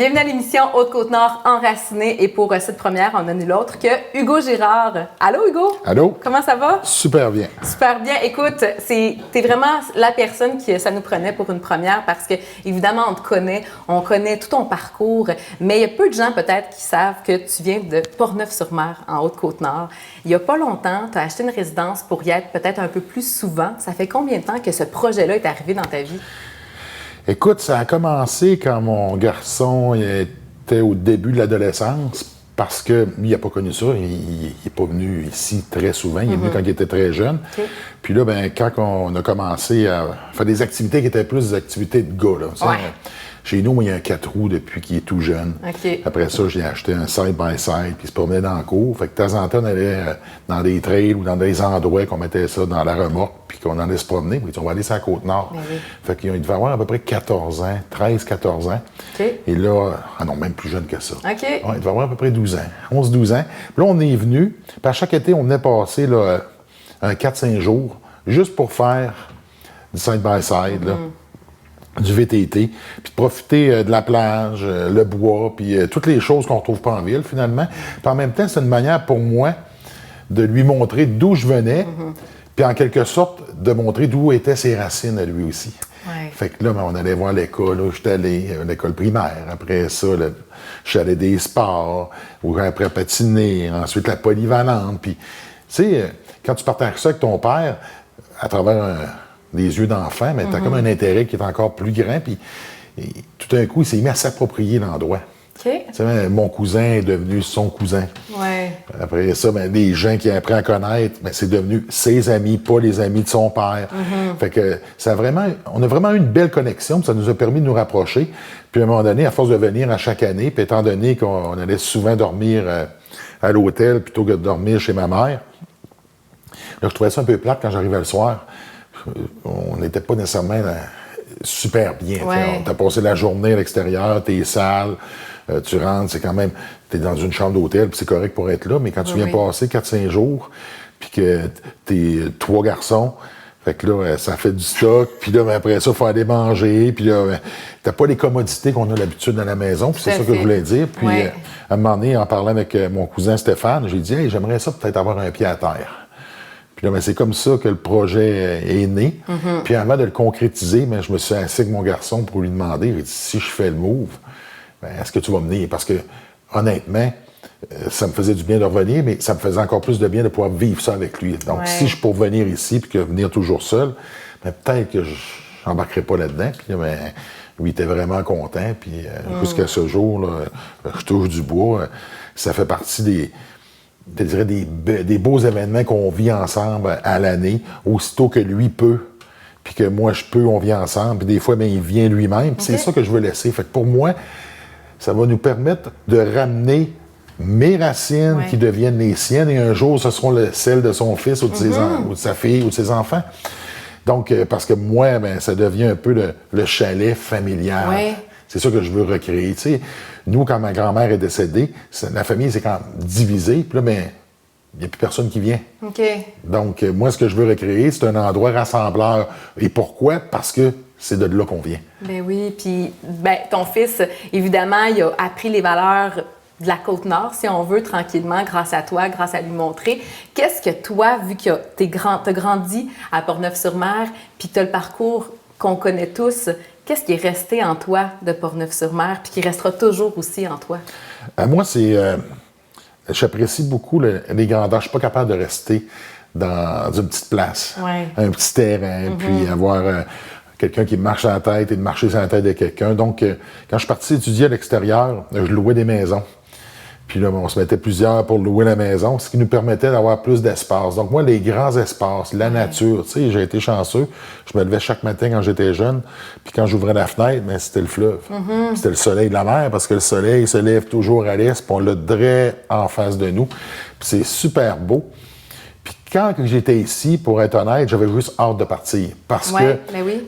Bienvenue à l'émission Haute-Côte-Nord enracinée et pour cette première, on a nul autre que Hugo Girard. Allô Hugo? Allô? Comment ça va? Super bien. Super bien. Écoute, t'es vraiment la personne qui ça nous prenait pour une première parce que évidemment on connaît tout ton parcours, mais il y a peu de gens peut-être qui savent que tu viens de Portneuf-sur-Mer en Haute-Côte-Nord. Il n'y a pas longtemps, tu as acheté une résidence pour y être peut-être un peu plus souvent. Ça fait combien de temps que ce projet-là est arrivé dans ta vie? Écoute, ça a commencé quand mon garçon était au début de l'adolescence, parce que lui, il n'a pas connu ça. Il n'est pas venu ici très souvent. Il est venu quand il était très jeune. Okay. Puis là, quand on a commencé à faire des activités qui étaient plus des activités de gars, là, ouais. Chez nous, moi, il y a un 4 roues depuis qu'il est tout jeune. Okay. Après ça, j'ai acheté un side-by-side, puis il se promenait dans le cours. Fait que de temps en temps, on allait dans des trails ou dans des endroits qu'on mettait ça dans la remorque, puis qu'on allait se promener. Puis on va aller sur la Côte-Nord. Oui. Fait qu'il devait avoir à peu près 14 ans, 13-14 ans. Okay. Et là, non, même plus jeune que ça. Okay. Ouais, il devait avoir à peu près 12 ans, 11-12 ans. Puis là, on est venu, puis à chaque été, on venait passer là, un 4-5 jours, juste pour faire du side-by-side, là. Du VTT, puis de profiter de la plage, le bois, puis toutes les choses qu'on ne retrouve pas en ville, finalement. Puis en même temps, c'est une manière pour moi de lui montrer d'où je venais, puis en quelque sorte, de montrer d'où étaient ses racines à lui aussi. Ouais. Fait que là, on allait voir l'école, là, j'étais allé, l'école primaire. Après ça, je suis allé des sports, ou après patiner, ensuite la polyvalente. Puis, tu sais, quand tu partages ça avec ton père, à travers des yeux d'enfant, mais tu as comme un intérêt qui est encore plus grand, puis tout d'un coup, il s'est mis à s'approprier l'endroit. Okay. Tu sais, mon cousin est devenu son cousin. Ouais. Après ça, les gens qui ont appris à connaître, c'est devenu ses amis, pas les amis de son père. Fait que on a vraiment eu une belle connexion, puis ça nous a permis de nous rapprocher. Puis à un moment donné, à force de venir à chaque année, puis étant donné qu'on allait souvent dormir à l'hôtel plutôt que de dormir chez ma mère, là, je trouvais ça un peu plate quand j'arrivais le soir. On n'était pas nécessairement super bien. Ouais. On t'a passé la journée à l'extérieur, t'es sale, tu rentres, c'est quand même, t'es dans une chambre d'hôtel, puis c'est correct pour être là, mais quand tu viens passer 4-5 jours, puis que t'es 3 garçons, fait que là, ça fait du stock, puis là, après ça, il faut aller manger, puis là, t'as pas les commodités qu'on a l'habitude dans la maison, puis c'est ça que je voulais dire. Puis à un moment donné, en parlant avec mon cousin Stéphane, j'ai dit « Hey, j'aimerais ça peut-être avoir un pied à terre ». Puis là, c'est comme ça que le projet est né. Puis avant de le concrétiser, je me suis assis avec mon garçon pour lui demander, j'ai dit, si je fais le move, est-ce que tu vas venir? Parce que, honnêtement, ça me faisait du bien de revenir, mais ça me faisait encore plus de bien de pouvoir vivre ça avec lui. Donc, si je peux venir ici puis que venir toujours seul, peut-être que je n'embarquerai pas là-dedans. Puis lui, il était vraiment content. Puis jusqu'à ce jour, là, je touche du bois. Ça fait partie des beaux événements qu'on vit ensemble à l'année, aussitôt que lui peut, puis que moi je peux, on vit ensemble, puis des fois, il vient lui-même, puis c'est ça que je veux laisser. Fait que pour moi, ça va nous permettre de ramener mes racines qui deviennent les siennes, et un jour, ce seront celles de son fils ou de, ou de sa fille ou de ses enfants. Donc, parce que moi, ça devient un peu le chalet familial. Ouais. C'est ça que je veux recréer. Tu sais, nous, quand ma grand-mère est décédée, la famille s'est quand même divisée. Puis là, il n'y a plus personne qui vient. Okay. Donc, moi, ce que je veux recréer, c'est un endroit rassembleur. Et pourquoi? Parce que c'est de là qu'on vient. Ben oui, puis ton fils, évidemment, il a appris les valeurs de la Côte-Nord, si on veut, tranquillement, grâce à toi, grâce à lui montrer. Qu'est-ce que toi, vu que t'as grandi à Portneuf-sur-Mer, puis tu as le parcours qu'on connaît tous, qu'est-ce qui est resté en toi de Portneuf-sur-Mer, puis qui restera toujours aussi en toi? Moi, j'apprécie beaucoup les grandeurs. Je ne suis pas capable de rester dans une petite place, un petit terrain, puis avoir quelqu'un qui me marche à la tête et de marcher sur la tête de quelqu'un. Donc, quand je suis parti étudier à l'extérieur, je louais des maisons. Puis là, on se mettait plusieurs pour louer la maison, ce qui nous permettait d'avoir plus d'espace. Donc moi, les grands espaces, la nature, tu sais, j'ai été chanceux. Je me levais chaque matin quand j'étais jeune, puis quand j'ouvrais la fenêtre, c'était le fleuve. C'était le soleil de la mer, parce que le soleil se lève toujours à l'est, puis on l'a très en face de nous. Puis c'est super beau. Puis quand j'étais ici, pour être honnête, j'avais juste hâte de partir. Parce que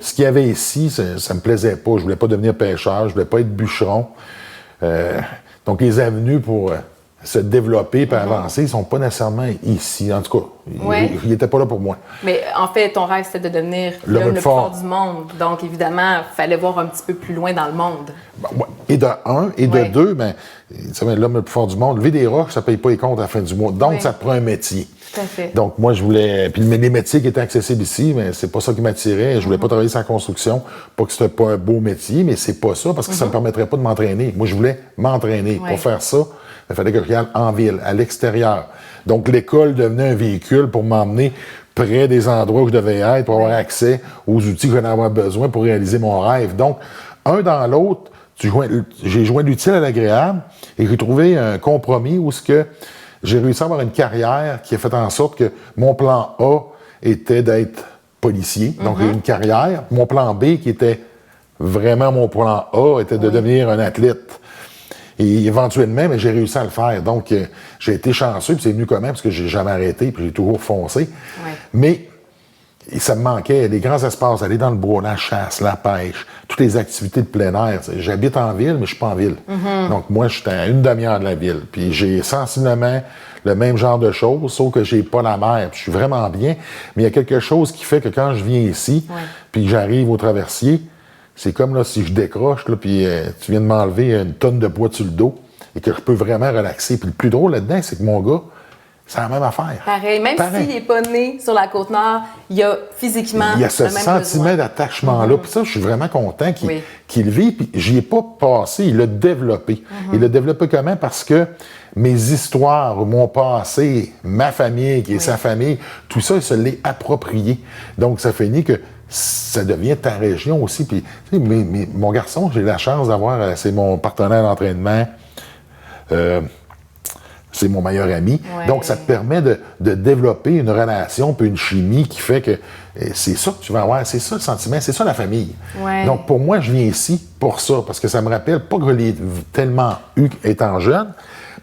ce qu'il y avait ici, ça me plaisait pas. Je voulais pas devenir pêcheur, je voulais pas être bûcheron. Donc, les avenues pour se développer et avancer, ils ne sont pas nécessairement ici. En tout cas, ils n'étaient pas là pour moi. Mais en fait, ton rêve, c'était de devenir l'homme le plus fort du monde. Donc, évidemment, il fallait voir un petit peu plus loin dans le monde. Et de un, et de deux, ben, l'homme le plus fort du monde, lever des roches, ça ne paye pas les comptes à la fin du mois. Donc, ça te prend un métier. Tout à fait. Donc, moi, je voulais. Puis les métiers qui étaient accessibles ici, mais c'est pas ça qui m'attirait. Je voulais pas travailler sans construction. Pas que c'était pas un beau métier, mais c'est pas ça, parce que ça me permettrait pas de m'entraîner. Moi, je voulais m'entraîner. Pour faire ça, il fallait que je regarde en ville, à l'extérieur. Donc, l'école devenait un véhicule pour m'emmener près des endroits où je devais être, pour avoir accès aux outils que j'allais avoir besoin pour réaliser mon rêve. Donc, un dans l'autre, j'ai joint l'utile à l'agréable et j'ai trouvé un compromis où j'ai réussi à avoir une carrière qui a fait en sorte que mon plan A était d'être policier, donc j'ai eu une carrière. Mon plan B, qui était vraiment mon plan A, était de devenir un athlète. Et éventuellement, j'ai réussi à le faire. Donc, j'ai été chanceux, puis c'est venu quand même, parce que j'ai jamais arrêté, puis j'ai toujours foncé. Mais ça me manquait, les grands espaces, aller dans le bois, la chasse, la pêche, toutes les activités de plein air. J'habite en ville, mais je suis pas en ville. Donc, moi, je suis à une demi-heure de la ville. Puis j'ai sensiblement le même genre de choses, sauf que j'ai pas la mer. Puis je suis vraiment bien. Mais il y a quelque chose qui fait que quand je viens ici, puis que j'arrive au traversier, c'est comme là, si je décroche, là, puis tu viens de m'enlever une tonne de poids sur le dos et que je peux vraiment relaxer. Puis le plus drôle là-dedans, c'est que mon gars, c'est la même affaire. Pareil. Même s'il n'est pas né sur la Côte-Nord, il y a physiquement il y a ce sentiment d'attachement-là. Puis ça, je suis vraiment content qu'il vit. Puis j'y ai pas passé, il l'a développé. Il l'a développé comment? Parce que mes histoires, mon passé, ma famille, qui est sa famille, tout ça, il se l'est approprié. Donc, ça finit que ça devient ta région aussi. Puis, tu sais, mon garçon, j'ai la chance d'avoir, c'est mon partenaire d'entraînement, c'est mon meilleur ami. Donc, ça te permet de développer une relation puis une chimie qui fait que c'est ça que tu vas avoir, c'est ça le sentiment, c'est ça la famille. Donc, pour moi, je viens ici pour ça, parce que ça me rappelle, pas que je l'ai tellement eu étant jeune,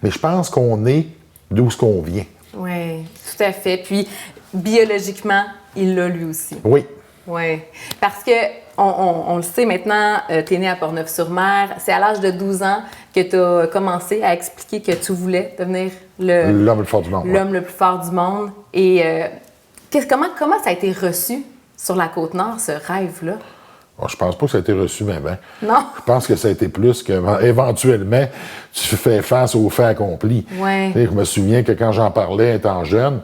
mais je pense qu'on est d'où ce qu'on vient. Oui, tout à fait. Puis, biologiquement, il l'a lui aussi. Oui. Oui, parce que on le sait maintenant, tu es né à Portneuf-sur-Mer. C'est à l'âge de 12 ans que tu as commencé à expliquer que tu voulais devenir l'homme le plus fort du monde. L'homme le plus fort du monde. Et comment ça a été reçu sur la Côte-Nord, ce rêve-là? Oh, je pense pas que ça a été reçu bien. Non. Je pense que ça a été plus qu'éventuellement, tu fais face aux faits accomplis. Je me souviens que quand j'en parlais étant jeune,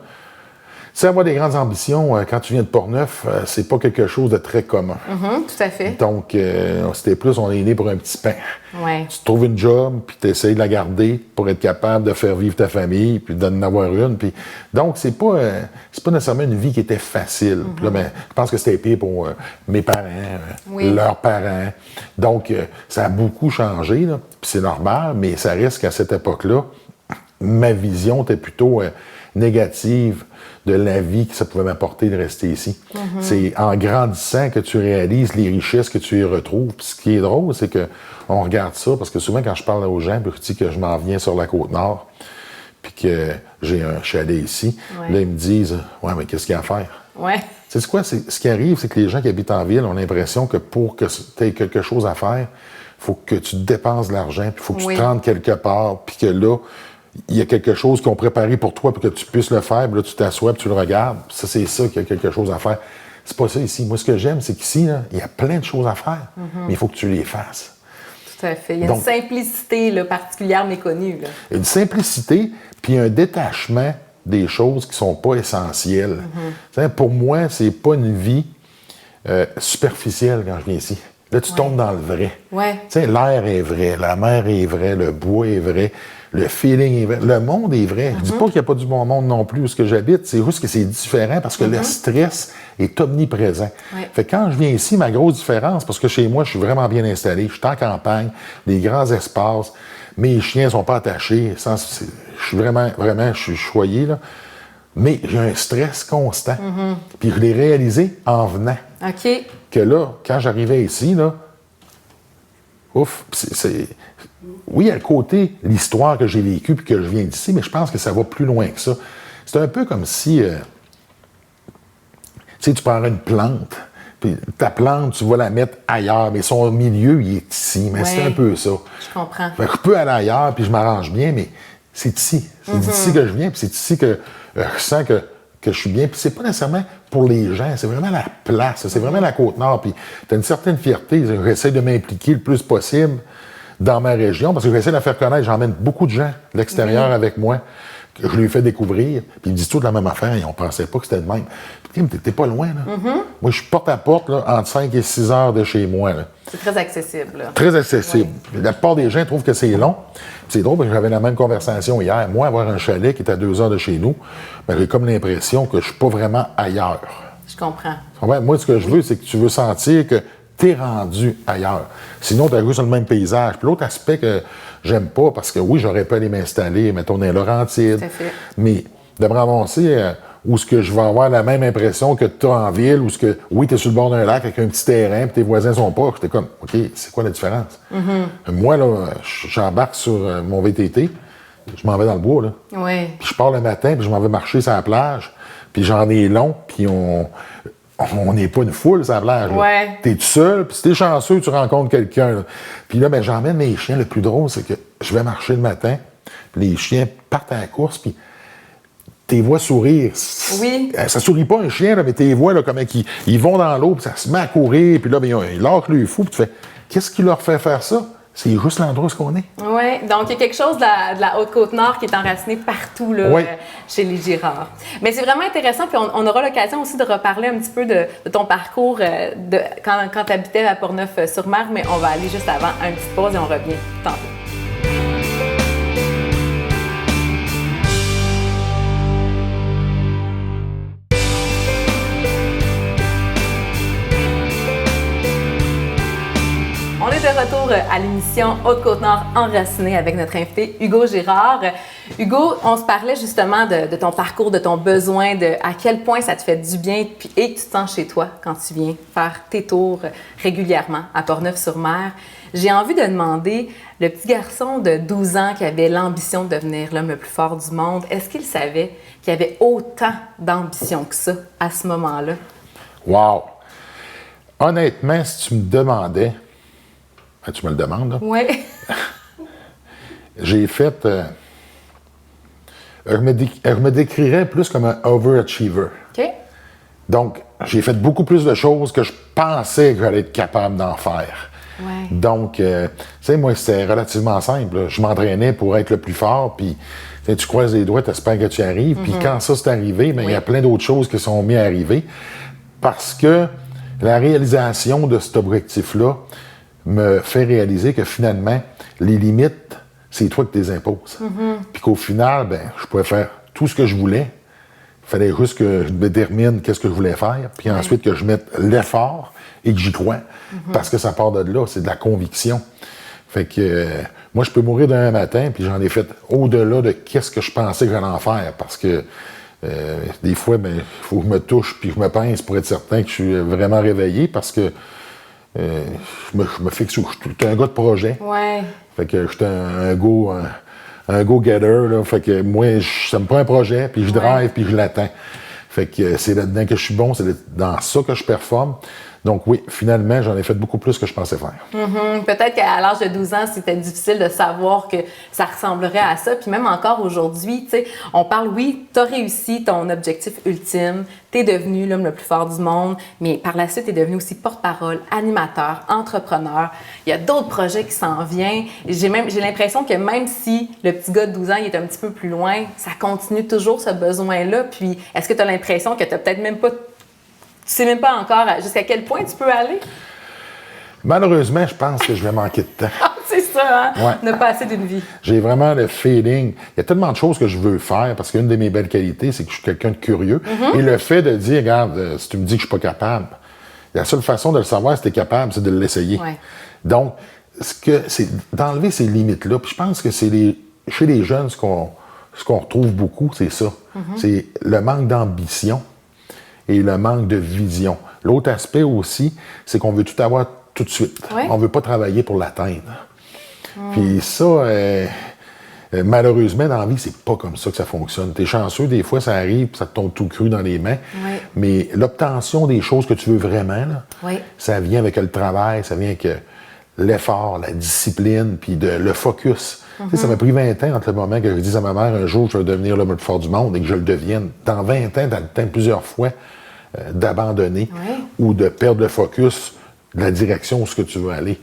tu sais, avoir des grandes ambitions, quand tu viens de Portneuf, c'est pas quelque chose de très commun. Tout à fait. Donc, c'était plus, on est né pour un petit pain. Tu te trouves une job, puis tu essaies de la garder pour être capable de faire vivre ta famille, puis d'en avoir une. Puis... Donc, c'est pas nécessairement une vie qui était facile. Puis là, je pense que c'était pire pour mes parents, leurs parents. Donc, ça a beaucoup changé, là. Puis c'est normal, mais ça reste qu'à cette époque-là, ma vision était plutôt négative de la vie que ça pouvait m'apporter de rester ici. C'est en grandissant que tu réalises les richesses que tu y retrouves. Puis ce qui est drôle, c'est que on regarde ça, parce que souvent quand je parle aux gens, puis je dis que je m'en viens sur la Côte-Nord, puis que j'ai un chalet ici, là, ils me disent « Ouais, mais qu'est-ce qu'il y a à faire? » Tu sais quoi? Ce qui arrive, c'est que les gens qui habitent en ville ont l'impression que pour que tu aies quelque chose à faire, il faut que tu dépenses de l'argent, puis il faut que tu te rendes quelque part, puis que là, il y a quelque chose qu'ils ont préparé pour toi pour que tu puisses le faire, puis là, tu t'assois, puis tu le regardes. Ça, c'est ça qu'il y a quelque chose à faire. C'est pas ça ici. Moi, ce que j'aime, c'est qu'ici, là, il y a plein de choses à faire, mais il faut que tu les fasses. Tout à fait. Il y a une simplicité là, particulière méconnue. Là. Une simplicité, puis un détachement des choses qui sont pas essentielles. Pour moi, c'est pas une vie superficielle quand je viens ici. Là, tu tombes dans le vrai. L'air est vrai, la mer est vraie, le bois est vrai. Le feeling est vrai. Le monde est vrai. Je dis pas qu'il n'y a pas du bon monde non plus où ce que j'habite. C'est juste que c'est différent parce que le stress est omniprésent. Fait que quand je viens ici, ma grosse différence, parce que chez moi, je suis vraiment bien installé. Je suis en campagne, des grands espaces. Mes chiens sont pas attachés. Je suis vraiment, je suis choyé, là. Mais j'ai un stress constant. Puis je l'ai réalisé en venant. Que là, quand j'arrivais ici, là, oui, il y a le côté, l'histoire que j'ai vécue puis que je viens d'ici, mais je pense que ça va plus loin que ça. C'est un peu comme si, tu prends une plante, puis ta plante, tu vas la mettre ailleurs, mais son milieu, il est ici. Mais c'est un peu ça. Je comprends. Fait que je peux aller ailleurs, puis je m'arrange bien, mais c'est ici. C'est d'ici que je viens, puis c'est ici que je sens que je suis bien. Puis c'est pas nécessairement pour les gens, c'est vraiment la place, c'est vraiment la Côte-Nord. Puis tu as une certaine fierté. J'essaie de m'impliquer le plus possible dans ma région, parce que j'essaie de la faire connaître. J'emmène beaucoup de gens de l'extérieur avec moi, que je lui ai fait découvrir. Puis ils me disent tout de la même affaire, et on pensait pas que c'était le même. Puis t'es pas loin, là. Moi, je suis porte à porte, là, entre 5 et 6 heures de chez moi, là. C'est très accessible, là. Très accessible. La plupart des gens trouvent que c'est long. C'est drôle parce que j'avais la même conversation hier. Moi, avoir un chalet qui est à 2 heures de chez nous, ben, j'ai comme l'impression que je suis pas vraiment ailleurs. Je comprends. Ouais, moi, ce que je veux, c'est que tu veux sentir que tu es rendu ailleurs. Sinon, tu as sur le même paysage. Puis l'autre aspect que j'aime pas, parce que oui, j'aurais pu aller m'installer, mettons, dans les Laurentides, mais de me ramasser où ce que je vais avoir la même impression que tu as en ville, où ce que, oui, tu es sur le bord d'un lac avec un petit terrain, puis tes voisins sont pas. J'étais comme, OK, c'est quoi la différence? Moi, là, j'embarque sur mon VTT, je m'en vais dans le bois, là. Oui. Puis je pars le matin, puis je m'en vais marcher sur la plage, puis j'en ai long, puis on n'est pas une foule sur la plage. Ouais. T'es tout seul, puis si t'es chanceux, tu rencontres quelqu'un. Là. Puis là, ben, j'emmène mes chiens. Le plus drôle, c'est que je vais marcher le matin, puis les chiens partent à la course, puis t'es vois sourire. Oui. Ça sourit pas un chien, là, mais t'es vois là, comme ils vont dans l'eau, puis ça se met à courir, puis là, ben, ils lâchent le fou, puis tu fais, qu'est-ce qui leur fait faire ça? C'est juste l'endroit où on est. Oui, donc il y a quelque chose de la Haute-Côte-Nord qui est enraciné partout là, chez les Girard. Mais c'est vraiment intéressant, puis on aura l'occasion aussi de reparler un petit peu de ton parcours quand tu habitais à Portneuf-sur-Mer, mais on va aller juste avant une petite pause et on revient tantôt. On est de retour à l'émission Haute-Côte-Nord enracinée avec notre invité Hugo Girard. Hugo, on se parlait justement de ton parcours, de ton besoin, de à quel point ça te fait du bien et que tu te sens chez toi quand tu viens faire tes tours régulièrement à Portneuf-sur-Mer. J'ai envie de demander, le petit garçon de 12 ans qui avait l'ambition de devenir l'homme le plus fort du monde, est-ce qu'il savait qu'il y avait autant d'ambition que ça à ce moment-là? Wow! Honnêtement, si tu me demandais, tu me le demandes, là? Oui. J'ai fait... je me décrirais plus comme un overachiever. OK. Donc, j'ai fait beaucoup plus de choses que je pensais que j'allais être capable d'en faire. Ouais. Donc, tu sais, moi, c'était relativement simple. Là. Je m'entraînais pour être le plus fort, puis tu croises les doigts, tu espères que tu y arrives. Puis quand ça s'est arrivé, il y a plein d'autres choses qui sont mises à arriver parce que la réalisation de cet objectif-là me fait réaliser que finalement, les limites, c'est toi qui les imposes. Puis qu'au final, ben, je pouvais faire tout ce que je voulais. Il fallait juste que je détermine qu'est-ce que je voulais faire, puis ensuite que je mette l'effort et que j'y crois. Parce que ça part de là, c'est de la conviction. Fait que moi, je peux mourir d'un matin, puis j'en ai fait au-delà de qu'est-ce que je pensais que j'allais en faire. Parce que des fois, ben, il faut que je me touche puis que je me pince pour être certain que je suis vraiment réveillé, parce que je me fixe où je suis un gars de projet. Ouais. Fait que j'étais un go-getter, là. Fait que moi, ça me prend un projet, puis je drive, puis je l'attends. Fait que c'est là-dedans que je suis bon, c'est dans ça que je performe. Donc oui, finalement, j'en ai fait beaucoup plus que je pensais faire. Peut-être qu'à l'âge de 12 ans, c'était difficile de savoir que ça ressemblerait à ça. Puis même encore aujourd'hui, tu sais, on parle, oui, tu as réussi ton objectif ultime, tu es devenu l'homme le plus fort du monde, mais par la suite, tu es devenu aussi porte-parole, animateur, entrepreneur. Il y a d'autres projets qui s'en viennent. J'ai l'impression que même si le petit gars de 12 ans il est un petit peu plus loin, ça continue toujours ce besoin-là. Puis est-ce que tu as l'impression que tu n'as peut-être même pas... Tu sais même pas encore jusqu'à quel point tu peux aller? Malheureusement, je pense que je vais manquer de temps. C'est ça, hein? Ouais. Ne pas assez d'une vie. J'ai vraiment le feeling. Il y a tellement de choses que je veux faire parce qu'une de mes belles qualités, c'est que je suis quelqu'un de curieux. Et le fait de dire, regarde, si tu me dis que je suis pas capable, la seule façon de le savoir si tu es capable, c'est de l'essayer. Ouais. Donc, c'est d'enlever ces limites-là. Puis je pense que c'est chez les jeunes, ce qu'on retrouve beaucoup, c'est ça. C'est le manque d'ambition et le manque de vision. L'autre aspect aussi, c'est qu'on veut tout avoir tout de suite. Ouais. On veut pas travailler pour l'atteindre. Puis ça, malheureusement, dans la vie, c'est pas comme ça que ça fonctionne. T'es chanceux, des fois, ça arrive, ça te tombe tout cru dans les mains. Ouais. Mais l'obtention des choses que tu veux vraiment, là, ça vient avec le travail, ça vient avec l'effort, la discipline, puis le focus. Tu sais, ça m'a pris 20 ans entre le moment que je dis à ma mère, un jour, je vais devenir l'homme le plus fort du monde et que je le devienne. Dans 20 ans, t'as le temps plusieurs fois d'abandonner ou de perdre le focus de la direction où ce que tu veux aller.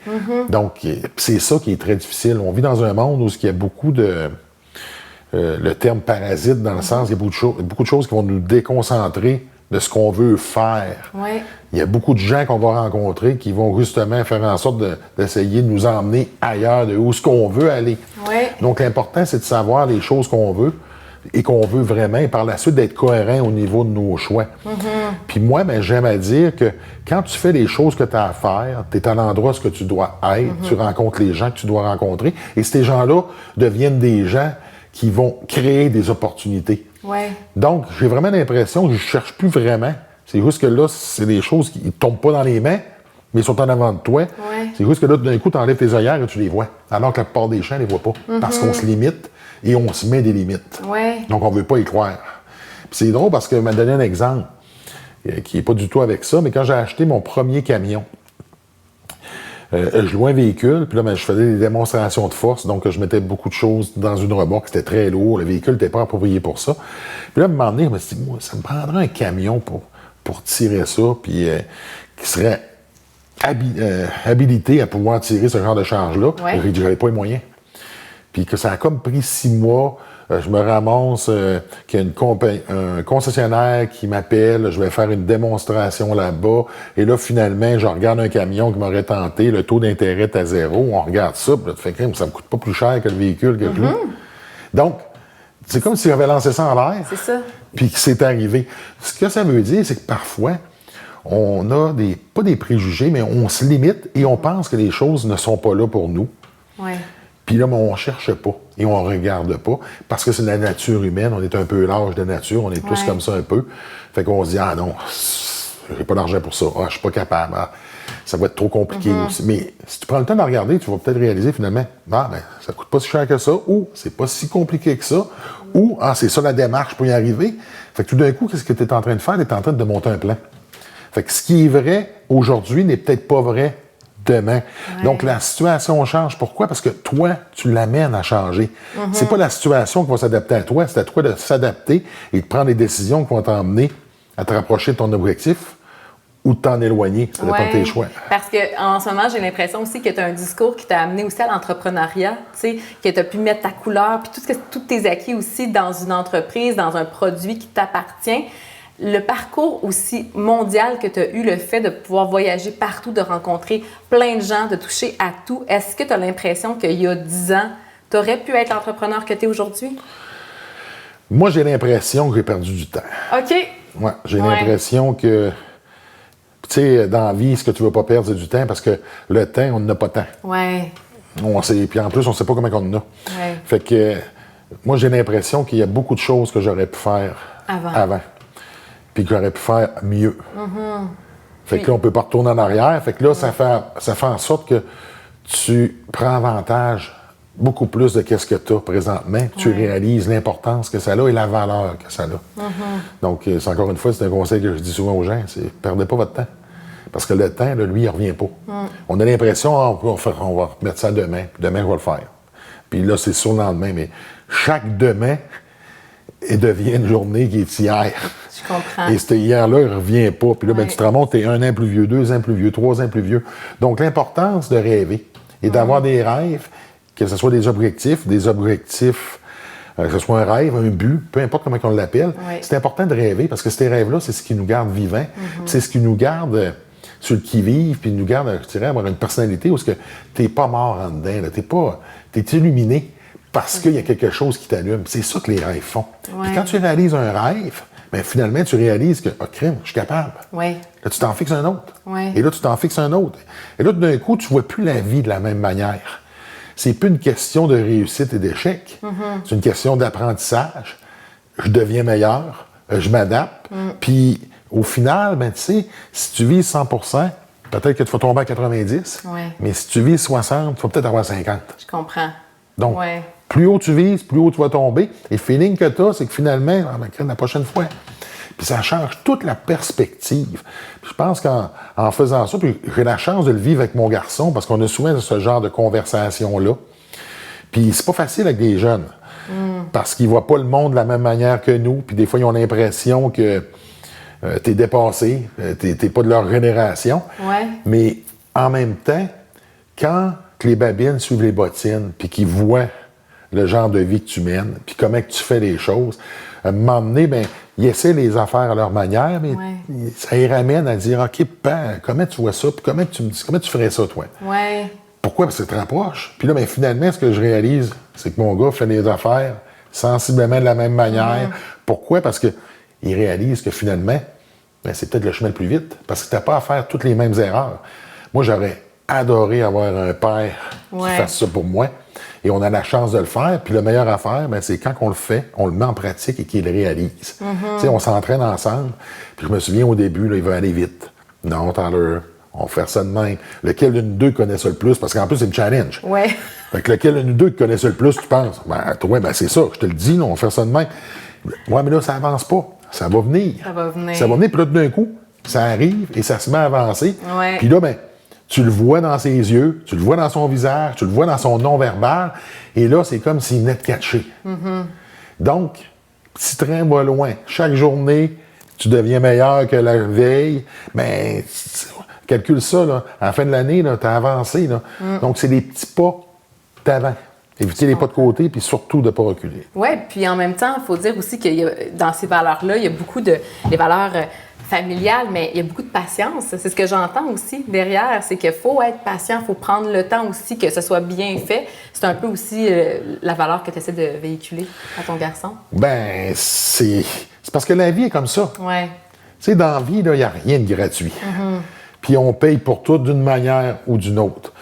Donc, c'est ça qui est très difficile. On vit dans un monde où il y a beaucoup de... le terme parasite, dans le sens, il y a beaucoup de choses qui vont nous déconcentrer de ce qu'on veut faire. Ouais. Il y a beaucoup de gens qu'on va rencontrer qui vont justement faire en sorte d'essayer de nous emmener ailleurs, de où ce qu'on veut aller. Ouais. Donc, l'important, c'est de savoir les choses qu'on veut et qu'on veut vraiment, et par la suite, d'être cohérent au niveau de nos choix. Puis moi, j'aime à dire que quand tu fais les choses que tu as à faire, tu es à l'endroit où tu dois être, tu rencontres les gens que tu dois rencontrer, et ces gens-là deviennent des gens qui vont créer des opportunités. Ouais. Donc, j'ai vraiment l'impression que je ne cherche plus vraiment. C'est juste que là, c'est des choses qui ne tombent pas dans les mains, mais ils sont en avant de toi. Ouais. C'est juste que là, d'un coup, tu enlèves tes œillères et tu les vois. Alors que la plupart des gens ne les voient pas. Parce qu'on se limite et on se met des limites. Ouais. Donc, on ne veut pas y croire. Puis c'est drôle parce que m'a donné un exemple qui n'est pas du tout avec ça, mais quand j'ai acheté mon premier camion, je louais un véhicule, puis là, je faisais des démonstrations de force, donc je mettais beaucoup de choses dans une remorque, c'était très lourd, le véhicule n'était pas approprié pour ça. Puis là, à un moment donné, je me suis dit, moi, ça me prendrait un camion pour tirer ça, puis qui serait habilité à pouvoir tirer ce genre de charge-là. Ouais. Je n'avais pas les moyens. Puis que ça a comme pris 6 mois. Je me ramasse qu'il y a un concessionnaire qui m'appelle, je vais faire une démonstration là-bas. Et là, finalement, je regarde un camion qui m'aurait tenté, le taux d'intérêt est à 0. On regarde ça, puis là, tu fais crime, ça me coûte pas plus cher que le véhicule que tout. Donc, c'est comme si j'avais lancé ça en l'air. C'est ça. Puis que c'est arrivé. Ce que ça veut dire, c'est que parfois, on a pas des préjugés, mais on se limite et on pense que les choses ne sont pas là pour nous. Ouais. Puis là, on ne cherche pas et on ne regarde pas parce que c'est la nature humaine. On est un peu lâche de nature. On est tous comme ça un peu. Fait qu'on se dit, ah non, j'ai pas d'argent pour ça. Ah, je suis pas capable. Ah, ça va être trop compliqué aussi. Mais si tu prends le temps de regarder, tu vas peut-être réaliser finalement, ça coûte pas si cher que ça, ou c'est pas si compliqué que ça, ou c'est ça la démarche pour y arriver. Fait que tout d'un coup, qu'est-ce que tu es en train de faire? Tu es en train de monter un plan. Fait que ce qui est vrai aujourd'hui n'est peut-être pas vrai demain. Ouais. Donc, la situation change. Pourquoi? Parce que toi, tu l'amènes à changer. C'est pas la situation qui va s'adapter à toi, c'est à toi de s'adapter et de prendre des décisions qui vont t'emmener à te rapprocher de ton objectif ou de t'en éloigner. Ça dépend de tes choix. Parce qu'en ce moment, j'ai l'impression aussi que tu as un discours qui t'a amené aussi à l'entrepreneuriat, tu sais, que tu as pu mettre ta couleur, puis tous tes acquis aussi dans une entreprise, dans un produit qui t'appartient. Le parcours aussi mondial que tu as eu, le fait de pouvoir voyager partout, de rencontrer plein de gens, de toucher à tout, est-ce que tu as l'impression qu'il y a 10 ans, tu aurais pu être l'entrepreneur que tu es aujourd'hui? Moi, j'ai l'impression que j'ai perdu du temps. OK. Ouais, j'ai l'impression que, tu sais, dans la vie, ce que tu ne veux pas perdre, c'est du temps parce que le temps, on n'en a pas tant. Ouais. Puis en plus, on ne sait pas comment on en a. Ouais. Fait que, moi, j'ai l'impression qu'il y a beaucoup de choses que j'aurais pu faire avant. Puis que j'aurais pu faire mieux. Fait que là, on ne peut pas retourner en arrière. Fait que là, ça fait en sorte que tu prends avantage beaucoup plus de ce que tu as présentement. Tu réalises l'importance que ça a et la valeur que ça a. Donc, c'est encore une fois, c'est un conseil que je dis souvent aux gens, c'est perdez pas votre temps. Parce que le temps, là, lui, il ne revient pas. On a l'impression, on va remettre ça demain, puis demain, je vais le faire. Puis là, c'est sur le lendemain, mais chaque demain, il devient une journée qui est hier. Je comprends. Et ce hier-là, il ne revient pas. Puis là, tu te remontes, tu es 1 an plus vieux, 2 ans plus vieux, 3 ans plus vieux. Donc, l'importance de rêver et d'avoir des rêves, que ce soit des objectifs, que ce soit un rêve, un but, peu importe comment on l'appelle, c'est important de rêver parce que ces rêves-là, c'est ce qui nous garde vivants. C'est ce qui nous garde sur le qui-vive, puis nous garde, je dirais, avoir une personnalité où tu n'es pas mort en dedans, tu es illuminé. Parce qu'il y a quelque chose qui t'allume. C'est ça que les rêves font. Puis quand tu réalises un rêve, finalement, tu réalises que, crime, je suis capable. Ouais. Là, tu t'en fixes un autre. Ouais. Et là, tu t'en fixes un autre. Et là, d'un coup, tu ne vois plus la vie de la même manière. C'est plus une question de réussite et d'échec. C'est une question d'apprentissage. Je deviens meilleur, je m'adapte. Puis, au final, tu sais, si tu vises 100%, peut-être que tu vas tomber à 90. Mais si tu vises 60, tu vas peut-être avoir 50. Je comprends. Donc, plus haut tu vises, plus haut tu vas tomber. Et le feeling que tu as, c'est que finalement, la prochaine fois. Puis ça change toute la perspective. Puis je pense qu'en faisant ça, puis j'ai la chance de le vivre avec mon garçon, parce qu'on a souvent ce genre de conversation-là. Puis c'est pas facile avec des jeunes. Parce qu'ils voient pas le monde de la même manière que nous. Puis des fois, ils ont l'impression que t'es dépassé, t'es pas de leur génération. Ouais. Mais en même temps, quand les babines suivent les bottines, puis qu'ils voient le genre de vie que tu mènes, puis comment que tu fais les choses, à un moment donné, ben, ils essaient les affaires à leur manière, mais ça les ramène à dire, OK, ben, comment tu vois ça, puis comment tu ferais ça, toi? Ouais. Pourquoi? Parce que c'est très proche. Puis là, ben, finalement, ce que je réalise, c'est que mon gars fait les affaires sensiblement de la même manière. Pourquoi? Parce qu'il réalise que finalement, ben, c'est peut-être le chemin le plus vite, parce que tu n'as pas à faire toutes les mêmes erreurs. Moi, j'aurais adoré avoir un père qui fasse ça pour moi. Et on a la chance de le faire. Puis la meilleure affaire, ben, c'est quand on le fait, on le met en pratique et qu'il le réalise. Tu sais, on s'entraîne ensemble. Puis je me souviens au début, là, il veut aller vite. Non, Tyler, on va faire ça de même. Lequel de nous deux connaît ça le plus? Parce qu'en plus, c'est une challenge. Ouais. Fait que lequel de nous deux connaît ça le plus, tu penses? Ben, toi, ben, c'est ça, je te le dis, là, on va faire ça de même. Ouais, mais là, ça avance pas. Ça va venir. Ça va venir. Ça va venir, puis là, d'un coup, ça arrive et ça se met à avancer. Ouais. Puis là, ben, tu le vois dans ses yeux, tu le vois dans son visage, tu le vois dans son non-verbal, et là, c'est comme s'il venait de catcher. Donc, petit train va loin. Chaque journée, tu deviens meilleur que la veille. Mais calcule ça, là. À la fin de l'année, tu as avancé. Là. Donc, c'est des petits pas d'avant. Éviter les pas de côté, puis surtout de ne pas reculer. Oui, puis en même temps, il faut dire aussi que dans ces valeurs-là, il y a beaucoup de les valeurs familiales, mais il y a beaucoup de patience. C'est ce que j'entends aussi derrière, c'est qu'il faut être patient, il faut prendre le temps aussi que ce soit bien fait. C'est un peu aussi la valeur que tu essaies de véhiculer à ton garçon. Ben, c'est parce que la vie est comme ça. Oui. Tu sais, dans la vie, il n'y a rien de gratuit. Puis on paye pour tout d'une manière ou d'une autre.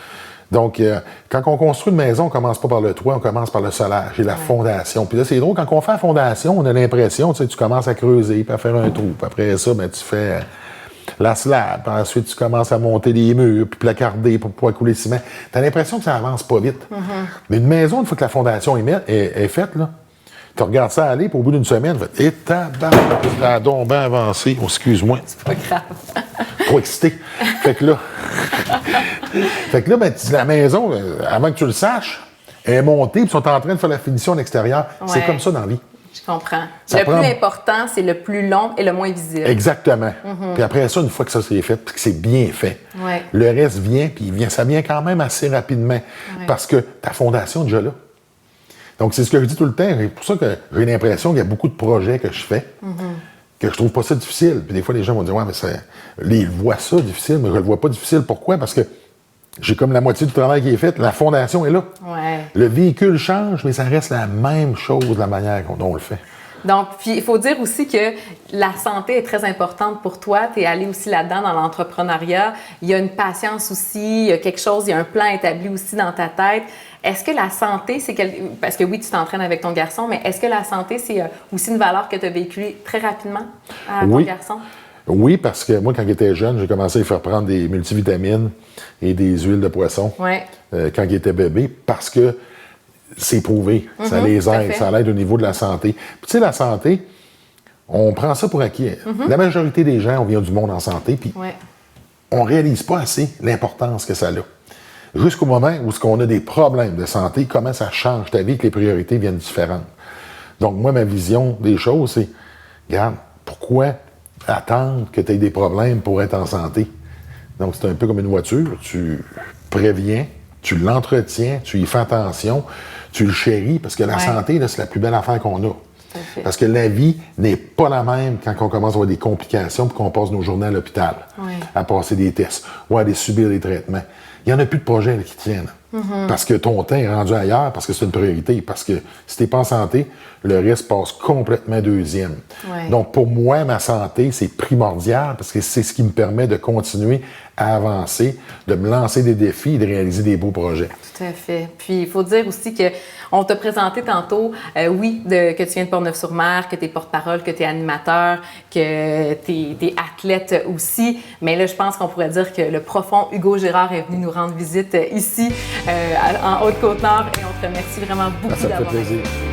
Donc, quand on construit une maison, on ne commence pas par le toit, on commence par le solage et la fondation. Puis là, c'est drôle, quand on fait la fondation, on a l'impression, tu sais, tu commences à creuser, puis à faire un trou. Puis après ça, ben, tu fais la slab. Puis ensuite, tu commences à monter les murs, puis placarder pour pouvoir couler le ciment. Tu as l'impression que ça avance pas vite. Mais une maison, une fois que la fondation est faite, là, tu regardes ça aller, puis au bout d'une semaine, tu fais « Et tabarnak, ça a donc bien avancé. Oh, excuse-moi. » C'est pas grave. Trop excité. Fait que là, ben, la maison, avant que tu le saches, elle est montée, puis ils sont en train de faire la finition à l'extérieur. Ouais. C'est comme ça dans la vie. Je comprends. Le plus important, c'est le plus long et le moins visible. Exactement. Puis après ça, une fois que ça c'est fait, puis que c'est bien fait, le reste vient, puis ça vient quand même assez rapidement. Parce que ta fondation est déjà là. Donc, c'est ce que je dis tout le temps. C'est pour ça que j'ai l'impression qu'il y a beaucoup de projets que je fais que je trouve pas ça difficile. Puis des fois, les gens vont dire « Ouais, mais ils voient ça difficile, mais je le vois pas difficile. » Pourquoi? Parce que j'ai comme la moitié du travail qui est fait. La fondation est là. Ouais. Le véhicule change, mais ça reste la même chose de la manière dont on le fait. Donc, puis il faut dire aussi que la santé est très importante pour toi. Tu es allé aussi là-dedans dans l'entrepreneuriat. Il y a une patience aussi, il y a quelque chose, il y a un plan établi aussi dans ta tête. Est-ce que la santé, parce que oui, tu t'entraînes avec ton garçon, mais est-ce que la santé, c'est aussi une valeur que tu as véhiculée très rapidement à ton garçon? Oui, parce que moi, quand il était jeune, j'ai commencé à lui faire prendre des multivitamines et des huiles de poisson quand il était bébé, parce que c'est prouvé. Ça les aide, ça l'aide au niveau de la santé. Puis tu sais, la santé, on prend ça pour acquis. La majorité des gens, on vient du monde en santé, puis on réalise pas assez l'importance que ça a. Jusqu'au moment où on a des problèmes de santé, comment ça change ta vie, que les priorités viennent différentes. Donc moi, ma vision des choses, c'est, regarde, pourquoi attendre que tu aies des problèmes pour être en santé? Donc c'est un peu comme une voiture, tu préviens, tu l'entretiens, tu y fais attention, tu le chéris, parce que la santé, là, c'est la plus belle affaire qu'on a. Parce que la vie n'est pas la même quand on commence à avoir des complications et qu'on passe nos journées à l'hôpital, à passer des tests ou à aller subir des traitements. Il n'y en a plus de projets là, qui tiennent. Parce que ton temps est rendu ailleurs, parce que c'est une priorité. Parce que si tu n'es pas en santé, le reste passe complètement deuxième. Donc, pour moi, ma santé, c'est primordial parce que c'est ce qui me permet de continuer à avancer, de me lancer des défis et de réaliser des beaux projets. Tout à fait. Puis, il faut dire aussi qu'on t'a présenté tantôt, que tu viens de Portneuf-sur-Mer, que tu es porte-parole, que tu es animateur, que tu es athlète aussi. Mais là, je pense qu'on pourrait dire que le profond Hugo Girard est venu nous rendre visite ici, en Haute-Côte-Nord. Et on te remercie vraiment beaucoup d'avoir été. Ça me fait plaisir.